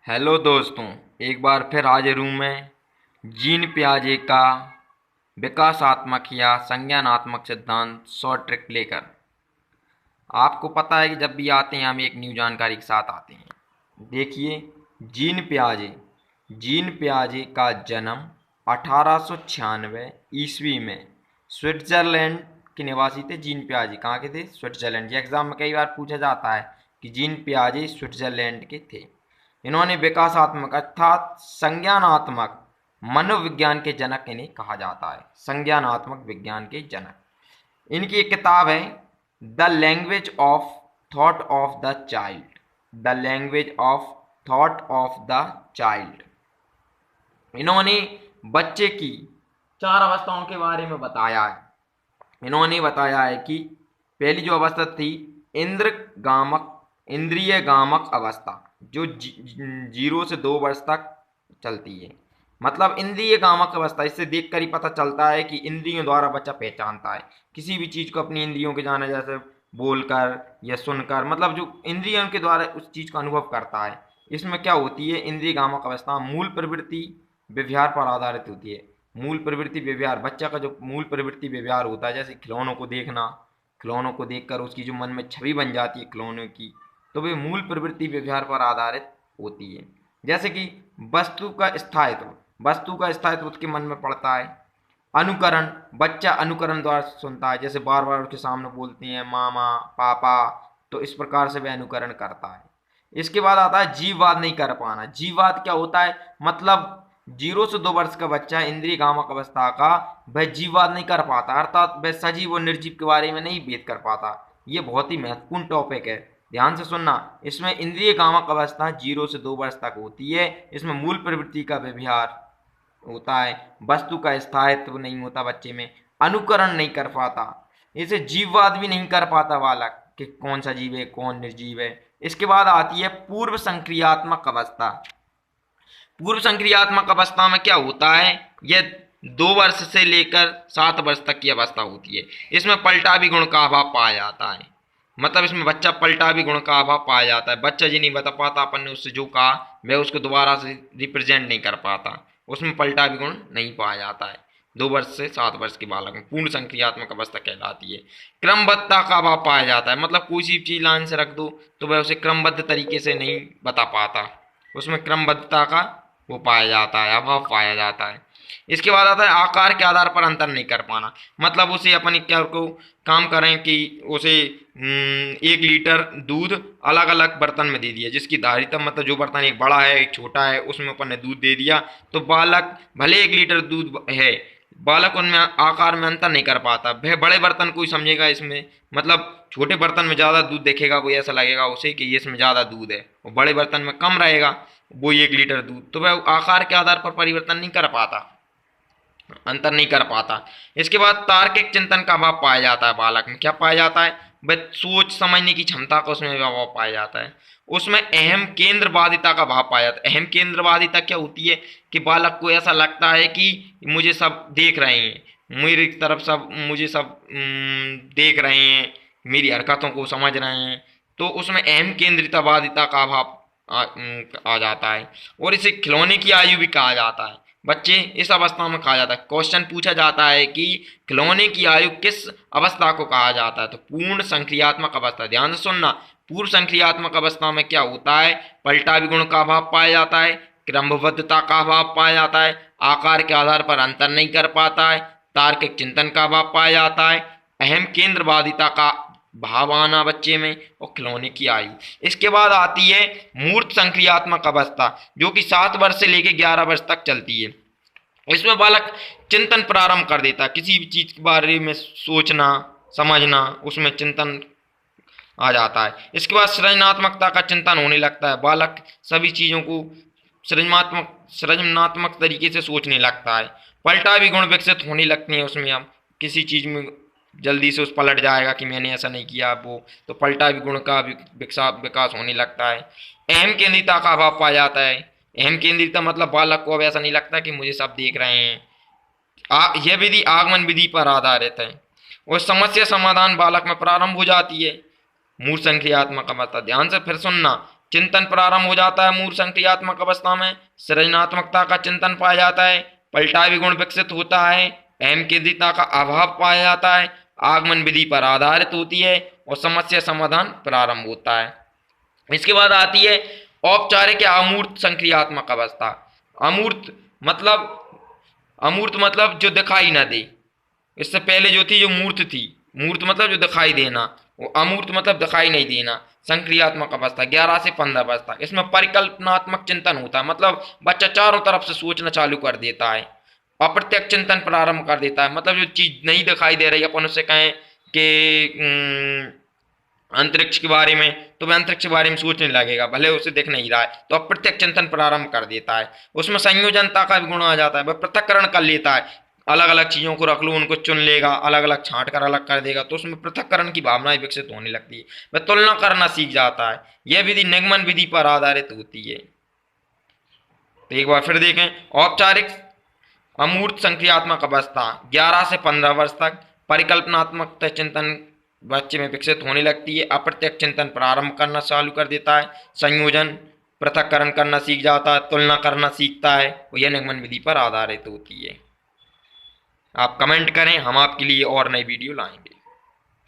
Hello दोस्तों, एक बार फिर हाजिर हूँ मैं जीन पियाजे का विकासात्मक या संज्ञानात्मक सिद्धांत शॉर्ट ट्रिक लेकर। आपको पता है कि जब भी आते हैं हम एक न्यू जानकारी के साथ आते हैं। देखिए, जीन पियाजे जीन पियाजे का जन्म 1896 ईस्वी में स्विट्जरलैंड के निवासी थे। जीन पियाजे कहाँ के थे? स्विट्जरलैंड। ये एग्जाम में कई बार पूछा जाता है कि जीन पियाजे स्विट्जरलैंड के थे। इन्होंने विकासात्मक अर्थात संज्ञानात्मक मनोविज्ञान के जनक इन्हें कहा जाता है। संज्ञानात्मक विज्ञान के जनक। इनकी एक किताब है the language of thought of the child. The language of thought of the child. इन्होंने बच्चे की चार अवस्थाओं के बारे में बताया है। इन्होंने बताया है कि पहली जो अवस्था थी इंद्र गामक इंद्रिय गामक अवस्था, जो 0 से 2 वर्ष तक चलती है। मतलब इंद्रिय गामक अवस्था, इससे देखकर ही पता चलता है कि इंद्रियों द्वारा बच्चा पहचानता है किसी भी चीज को अपनी इंद्रियों के जाने, जैसे बोलकर या सुनकर, मतलब जो इंद्रियों के द्वारा उस चीज का अनुभव करता है। इसमें क्या होती है? इंद्रिय गामक अवस्था मूल प्रवृत्ति व्यवहार पर आधारित होती है। मूल प्रवृत्ति व्यवहार, बच्चा का जो मूल प्रवृत्ति व्यवहार होता है, जैसे खिलौनों को देखना, खिलौनों को देखकर उसकी जो मन में छवि बन जाती है खिलौनों की, तो वे मूल प्रवृत्ति व्यवहार पर आधारित होती है। जैसे कि वस्तु का स्थायित्व उसके मन में पड़ता है। अनुकरण, बच्चा अनुकरण द्वारा सुनता है, जैसे बार बार उसके सामने बोलते हैं मामा पापा, तो इस प्रकार से वह अनुकरण करता है। इसके बाद आता है जीववाद नहीं कर पाना। जीववाद क्या होता है? मतलब 0 से 2 वर्ष का बच्चा इंद्रिय कामक अवस्था का, वह जीववाद नहीं कर पाता, अर्थात वह सजीव और निर्जीव के बारे में नहीं भेद कर पाता। ये बहुत ही महत्वपूर्ण टॉपिक है, ध्यान से सुनना। इसमें इंद्रिय कामक अवस्था 0 से 2 वर्ष तक होती है। इसमें मूल प्रवृत्ति का व्यवहार होता है, वस्तु का स्थायित्व नहीं होता बच्चे में, अनुकरण नहीं कर पाता, इसे जीववाद भी नहीं कर पाता बालक कि कौन सा जीव है कौन निर्जीव है। इसके बाद आती है पूर्व संक्रियात्मक अवस्था। पूर्व संक्रियात्मक अवस्था में क्या होता है? यह 2 वर्ष से लेकर 7 वर्ष तक की अवस्था होती है। इसमें पलटा भी गुण का अभाव पाया जाता है। मतलब इसमें बच्चा पलटा भी गुण का अभाव पाया जाता है। बच्चा जी नहीं बता पाता अपन ने उससे जो कहा, वह उसको दोबारा से रिप्रेजेंट नहीं कर पाता, उसमें पलटा भी गुण नहीं पाया जाता है। 2 वर्ष से 7 वर्ष के बालक में पूर्ण संक्रियात्मक अवस्था कहलाती है। क्रमबद्धता का अभाव पाया जाता है। मतलब कोई सी चीज लाइन से रख दो तो वह उसे क्रमबद्ध तरीके से नहीं बता पाता, उसमें क्रमबद्धता का वो पाया जाता है, अभाव पाया जाता है। इसके बाद आता है आकार के आधार पर अंतर नहीं कर पाना। मतलब उसे अपनी क्या को काम करें कि उसे 1 लीटर दूध अलग अलग बर्तन में दे दिया, जिसकी धारिता, मतलब जो बर्तन एक बड़ा है एक छोटा है, उसमें अपन ने दूध दे दिया, तो बालक भले 1 लीटर दूध है, बालक उनमें आकार में अंतर नहीं कर पाता। वह बड़े बर्तन को ही समझेगा इसमें, मतलब छोटे बर्तन में ज़्यादा दूध देखेगा वो ऐसा लगेगा उसे कि ये इसमें ज़्यादा दूध है, और बड़े बर्तन में कम रहेगा वो 1 लीटर दूध, तो वह आकार के आधार पर परिवर्तन नहीं कर पाता, अंतर नहीं कर पाता। इसके बाद तार्किक चिंतन का अभाव पाया जाता है बालक में। क्या पाया जाता है? वह सोच समझने की क्षमता का उसमें अभाव पाया जाता है। उसमें अहम केंद्रवादिता का भाव पाया जाता है। अहम केंद्रवादिता क्या होती है? कि बालक को ऐसा लगता है कि मुझे सब देख रहे हैं, मेरी तरफ सब, मुझे सब देख रहे हैं, मेरी हरकतों को समझ रहे हैं, तो उसमें अहम केंद्रितवादिता का अभाव आ जाता है। और इसे खिलौने की आयु भी कहा जाता है। बच्चे इस अवस्था में कहा जाता है, क्वेश्चन पूछा जाता है कि खिलौने की आयु किस अवस्था को कहा जाता है, तो पूर्ण संक्रियात्मक अवस्था। ध्यान से सुनना, पूर्व संक्रियात्मक अवस्था में क्या होता है? पलटा विगुण का अभाव पाया जाता है, क्रमबद्धता का अभाव पाया जाता है, आकार के आधार पर अंतर नहीं कर पाता है, तार्किक चिंतन का अभाव पाया जाता है, अहम केंद्रवादिता का भाव आना बच्चे में, और खिलौने की आयु। इसके बाद आती है मूर्त संक्रियात्मक अवस्था, जो कि 7 वर्ष से लेकर 11 वर्ष तक चलती है। इसमें बालक चिंतन प्रारंभ कर देता है, किसी भी चीज के बारे में सोचना समझना, उसमें चिंतन आ जाता है। इसके बाद सृजनात्मकता का चिंतन होने लगता है। बालक सभी चीजों को सृजनात्मक तरीके से सोचने लगता है। पलटा भी गुण विकसित होने लगते हैं उसमें। अब किसी चीज में जल्दी से उस पलट जाएगा कि मैंने ऐसा नहीं किया, वो तो पलटा भी गुण का विकास होने लगता है। अहम केंद्रिता का अभाव पाया जाता है। अहम केंद्रिता मतलब बालक को अब ऐसा नहीं लगता कि मुझे सब देख रहे हैं। यह विधि आगमन विधि पर आधारित है, और समस्या समाधान बालक में प्रारंभ हो जाती है। मूल संक्रियात्मक अवस्था, ध्यान से फिर सुनना, चिंतन प्रारंभ हो जाता है। मूल संक्रियात्मक अवस्था में सृजनात्मकता का चिंतन पाया जाता है, पलटावी गुण विकसित होता है, अहम केंद्रितता का अभाव पाया जाता है, आगमन विधि पर आधारित होती है और समस्या समाधान प्रारंभ होता है। इसके बाद आती है औपचारिक या अमूर्त संक्रियात्मक अवस्था। अमूर्त मतलब अमूर्त मतलब जो दिखाई ना दे। इससे पहले जो थी जो मूर्त थी, मूर्त मतलब जो दिखाई देना, वो अमूर्त मतलब दिखाई नहीं देना। संक्रियात्मक अवस्था 11 से 15 वर्ष तक, इसमें परिकल्पनात्मक चिंतन होता है, मतलब बच्चा चारों तरफ से सोचना चालू कर देता है, अप्रत्यक्ष चिंतन प्रारंभ कर देता है। मतलब जो चीज नहीं दिखाई दे रही, अपन उससे कहें कि अंतरिक्ष के बारे में, तो वह अंतरिक्ष के बारे में सोचने लगेगा, भले उसे दिख नहीं रहा है, तो अप्रत्यक्ष चिंतन प्रारंभ कर देता है। उसमें संयोजनता का भी गुण आ जाता है, वह पृथक्करण कर लेता है, अलग अलग चीजों को रख लो, उनको चुन लेगा, अलग अलग छांट कर अलग कर देगा, तो उसमें पृथक्करण की भावनाएं विकसित होने लगती है, वह तुलना करना सीख जाता है। यह विधि निगमन विधि पर आधारित होती है। तो एक बार फिर देखें, औपचारिक अमूर्त संक्रियात्मक अवस्था 11 से 15 वर्ष तक, परिकल्पनात्मक चिंतन बच्चे में विकसित होने लगती है, अप्रत्यक्ष चिंतन प्रारंभ करना चालू कर देता है, संयोजन पृथक्करण करना सीख जाता है, तुलना करना सीखता है, और यह निगमन विधि पर आधारित होती है। आप कमेंट करें, हम आपके लिए और नई वीडियो लाएंगे।